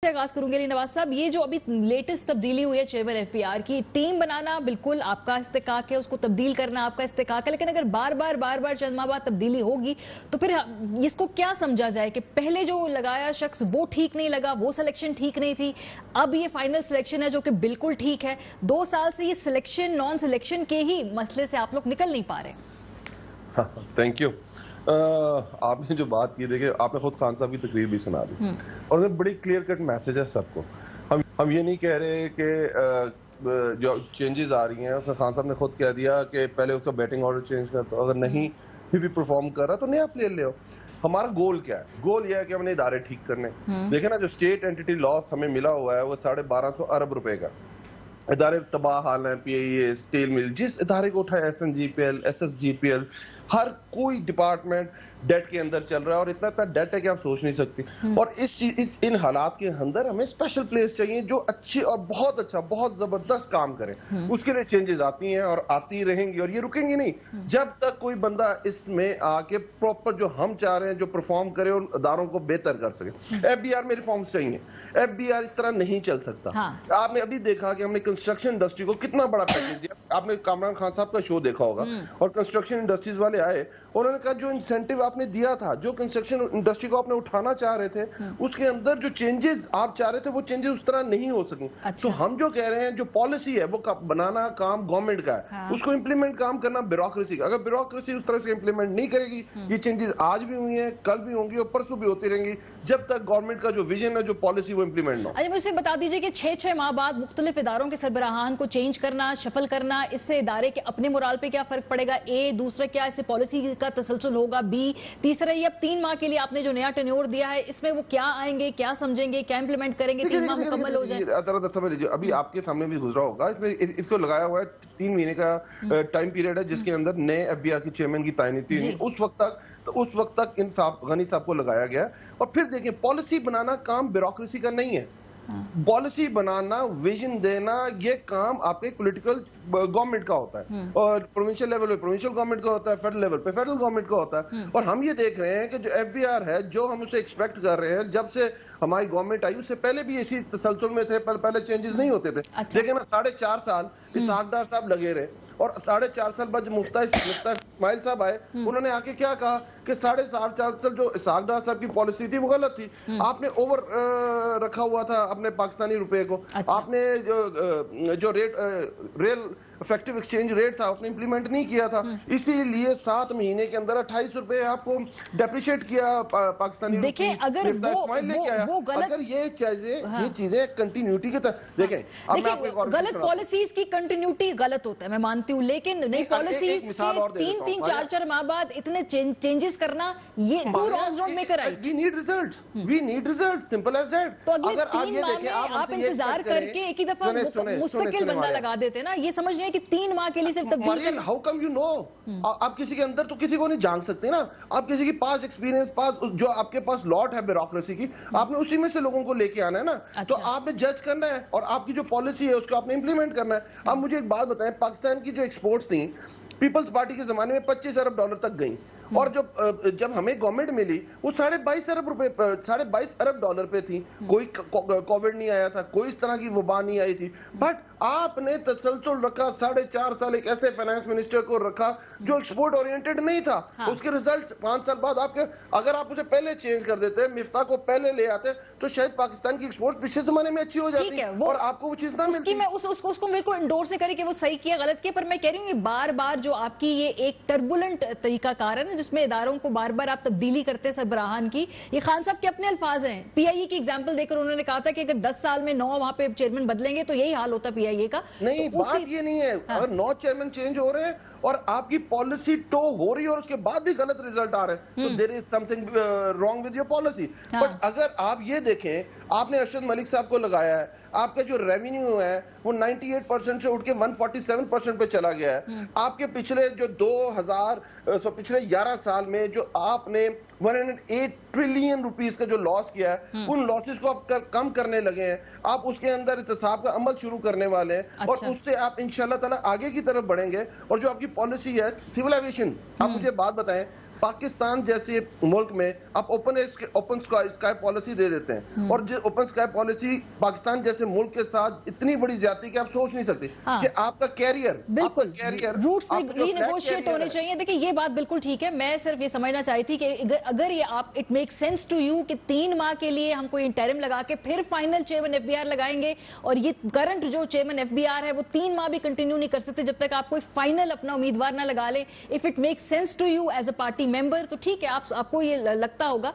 आगाज करूंगी नवाज साहब, ये जो अभी लेटेस्ट तब्दीली हुई है चेयरमैन एफपीआर की, टीम बनाना बिल्कुल आपका इस्तेकाक है, उसको तब्दील करना आपका इस्तेकाक है, लेकिन अगर बार बार चंद माह बाद तब्दीली होगी तो फिर इसको क्या समझा जाए कि पहले जो लगाया शख्स वो ठीक नहीं लगा, वो सिलेक्शन ठीक नहीं थी, अब ये फाइनल सिलेक्शन है जो कि बिल्कुल ठीक है। 2 साल से ये सिलेक्शन नॉन सिलेक्शन के ही मसले से आप लोग निकल नहीं पा रहे। Thank you. आपने जो बात की, देखिए आपने खुद खान साहब की तकरीर भी सुना दी और बड़ी क्लियर कट मैसेज है सबको। हम ये नहीं कह रहे कि जो चेंजेस आ रही हैं उसमें खान साहब ने खुद कह दिया कि पहले उसका बैटिंग ऑर्डर चेंज कर दो, अगर नहीं फिर भी परफॉर्म कर रहा तो नया प्लेयर ले आओ। हमारा गोल क्या है? गोल ये है कि हमने इदारे ठीक करने। देखे ना, जो स्टेट एंटिटी लॉस हमें मिला हुआ है वो 1250 अरब रुपए का। इदारे तबाह हाल हैं, पीआईए, स्टील मिल, जिस इदारे को उठाए, एसएनजीपीएल, एसएसजीपीएल, हर कोई डिपार्टमेंट डेट के अंदर चल रहा है और इतना डेट है कि आप सोच नहीं सकती। और इन हालात के अंदर हमें स्पेशल प्लेस चाहिए जो अच्छी और बहुत अच्छा, बहुत जबरदस्त काम करें। उसके लिए चेंजेस आती हैं और आती रहेंगी और ये रुकेंगी नहीं जब तक कोई बंदा इसमें आके प्रॉपर जो हम चाह रहे हैं जो परफॉर्म करे और इदारों को बेहतर कर सके। एफबीआर में रिफॉर्म्स चाहिए, एफबीआर इस तरह नहीं चल सकता। आपने अभी देखा कि हमने कंस्ट्रक्शन इंडस्ट्री को कितना बड़ा पैकेज दिया। आपने कामरान खान साहब का शो देखा होगा और कंस्ट्रक्शन इंडस्ट्रीज वाले आए, उन्होंने कहा जो इंसेंटिव आपने दिया था, जो कंस्ट्रक्शन इंडस्ट्री को आपने उठाना चाह रहे थे, उसके अंदर जो चेंजेस आप चाह रहे थे वो चेंजेस उस तरह नहीं हो सके। तो हम जो कह रहे हैं, जो पॉलिसी है वो बनाना काम गवर्नमेंट का है, उसको इंप्लीमेंट काम करना ब्यूरोक्रेसी का। अगर ब्यूरोक्रेसी उस तरह से इंप्लीमेंट नहीं करेगी, ये चेंजेस आज भी हुई हैं, कल भी होंगी और परसों भी होती रहेंगी जब तक गवर्नमेंट का जो विजन है, जो पॉलिसी, वो इंप्लीमेंट ना हो। अच्छा, मुझे बता दीजिए कि 6 माह बाद मुख्तलिफ इदारों के सरबराहान को चेंज करना, शफल करना, इससे इदारे के अपने मोराल पे क्या फर्क पड़ेगा? ए, दूसरा क्या इससे पॉलिसी का तसलसल होगा? बी, तीसरा ये अब 3 माह के लिए आपने जो नया टेन्योर दिया है, इसमें वो क्या आएंगे, क्या समझेंगे, क्या इंप्लीमेंट करेंगे 3 माह मुकम्मल हो जाए? समझ लीजिए, अभी आपके सामने भी गुजरा होगा, इसमें इसको लगाया हुआ है 3 महीने का टाइम पीरियड है जिसके अंदर नए एफबीआर के चेयरमैन की तैनाती हुई। उस वक्त तक इन गनी साहब को लगाया गया। और फिर देखिए, पॉलिसी बनाना काम ब्यूरोक्रेसी का नहीं है। पॉलिसी बनाना, विजन देना, ये काम आपके पॉलिटिकल गवर्नमेंट का होता है और प्रोविंशियल लेवल पे प्रोविंशियल गवर्नमेंट का होता है, फेडरल लेवल पे फेडरल गवर्नमेंट का होता है। और हम ये देख रहे हैं कि जो एफबीआर है, जो हम उसे एक्सपेक्ट कर रहे हैं, जब से हमारी गवर्नमेंट आई उससे पहले भी इसी तसलसल में थे, पहले चेंजेस नहीं होते थे। देखिए ना, 4.5 साल इसहाक डार साहब लगे रहे और 4.5 साल बाद मुफ्ता इस्माइल साहब आए, उन्होंने आके क्या कहा कि 4.5 साल जो इसहाक डार साहब की पॉलिसी थी वो गलत थी। आपने ओवर रखा हुआ था अपने पाकिस्तानी रुपए को। आपने जो रेल इफेक्टिव एक्सचेंज रेट था उसने इंप्लीमेंट नहीं किया था, इसीलिए 7 महीने के अंदर 28 रुपए आपको डेप्रिशिएट किया पाकिस्तानी। देखिए, अगर वो गलत, अगर ये चीजें कंटिन्यूटी के तहत देखें, गलत पॉलिसीज की कंटिन्यूटी गलत होता है, मैं मानती हूँ, लेकिन नई पॉलिसीज के 3-4 माह बाद इतने चेंजेस करना, ये two wrongs don't make a right. We need results, simple as that. तो अगले 3 माह में आप इंतजार करके एक ही दफा मुस्तकिल बंदा लगा देते ना, ये समझ कि 3 माह के लिए सिर्फ तब्दील। How come you know? आप किसी के अंदर तो किसी को नहीं जान सकते ना। आप किसी की पास एक्सपीरियंस, जो आपके पास लॉट है ब्यूरोक्रेसी की, आपने उसी में से लोगों को लेके आना है ना। तो आपने जज करना है और आपकी जो पॉलिसी है उसको आपने इंप्लीमेंट करना है। अब मुझे एक बात बताएं, पाकिस्तान की जो एक्सपोर्ट्स थी पीपल्स पार्टी के जमाने में 25 अरब डॉलर तक गई और जब हमें गवर्नमेंट मिली वो 22.5 अरब डॉलर पे थी। कोई कोविड नहीं आया था, कोई इस तरह की वबा नहीं आई थी, बट आपने तसलसल रखा। 4.5 साल एक ऐसे फाइनेंस मिनिस्टर को रखा जो एक्सपोर्ट ओरिएंटेड नहीं था। उसके रिजल्ट 5 साल बाद आपके, अगर आप उसे पहले चेंज कर देते, मिफ्ता को पहले ले आते, तो शायद पाकिस्तान की एक्सपोर्ट पिछले जमाने में अच्छी हो जाती और आपको वो चीज ना मिलती। मैं उसको मेरे को इंडोर्स करे कि वो सही किया गलत किया, पर मैं कह रही हूँ बार बार जो आपकी ये एक टर्बुलेंट तरीका कार है जिसमें इदारों को बार बार आप तब्दीली करते हैं सरबराहान की, ये खान साहब के अपने अल्फाज हैं। पीआईए की एग्जांपल देकर उन्होंने कहा था कि अगर 10 साल में 9 वहां पे चेयरमैन बदलेंगे तो यही हाल होता पीआईए का। नहीं, तो बात ये नहीं है। अगर 9 चेयरमैन चेंज हो रहे हैं और आपकी पॉलिसी टो हो रही है और उसके बाद भी गलत रिजल्ट आ रहे हैं, तो there is something wrong with your policy. But अगर आप ये देखें, आपने अरशद मलिक साहब को लगाया है, आपका जो रेवेन्यू है वो 98% से उठ के 147% पे चला गया है। आपके पिछले जो 2000 पिछले 11 साल में जो आपने 108 ट्रिलियन रुपीस का जो लॉस किया है, उन लॉसेस को आप कम करने लगे हैं। आप उसके अंदर इहतसाब का अमल शुरू करने वाले हैं और उससे आप इंशाल्लाह ताला आगे की तरफ बढ़ेंगे। और जो आपकी पॉलिसी है सिविल एविएशन, आप मुझे बात बताएं, پاکستان جیسے ملک میں آپ اوپن اسکائی پالیسی دے دیتے ہیں، اور جو اوپن اسکائی پالیسی پاکستان جیسے ملک کے ساتھ اتنی بڑی زیادتی کہ آپ سوچ نہیں سکتے کہ آپ کا کیریئر بالکل روٹس ری نیگوشیٹ ہونے چاہیے. دیکھیں یہ بات بالکل ٹھیک ہے. میں صرف یہ سمجھنا چاہی تھی کہ اگر یہ آپ it make sense to you کہ 3 ماہ کے لیے ہم کوئی انٹرم لگا کے پھر final chairman F B R لگائیں گے، اور یہ کرنٹ جو چیئرمین ایف بی آر ہے وہ 3 ماہ بھی کنٹینیو نہیں کر سکتے جب تک آپ کوئی فائنل اپنا امیدوار نہ لگا لیں. If it make sense to you as a party member تو ٹھیک ہے، آپ کو یہ لگتا ہوگا.